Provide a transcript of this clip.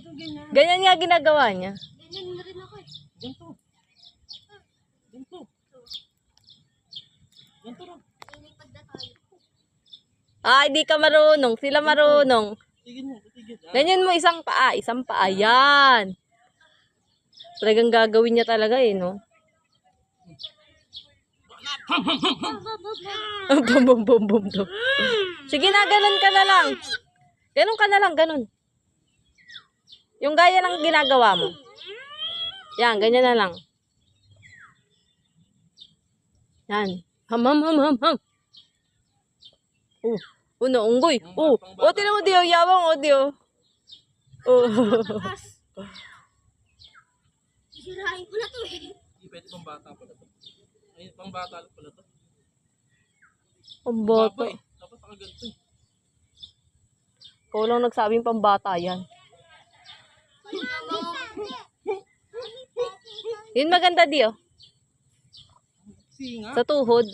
ganyan. Ganyan nga ginagawa niya. Ganyan na rin ako eh. Ganito. Ganito. Ganito rin. Inipad na tayo. Ah, hindi ka marunong. Sila marunong. Tigil mo, tigil. Ganyan mo isang paa. Isang paa. Yan. Talagang gagawin niya talaga eh, no? Bum, bum, bum, bum, bum. Sige na, ganun ka na lang. Ganun ka na lang, ganun. Yung gaya lang ginagawa mo. Yan, ganyan na lang. Yan. Ham, ham, ham, ham, ham. Naunggoy. Tinan mo, Dio. Yawang, Dio. Sisirahin ko na to eh. Hindi pwede pang bata pala to. Ay, pang bata lang pala to. Ang bata. Baba eh. Dapat nakaganto eh. Ikaw lang nagsabing pambata yan. Yun maganda, Dio. Singa. Sa tuhod.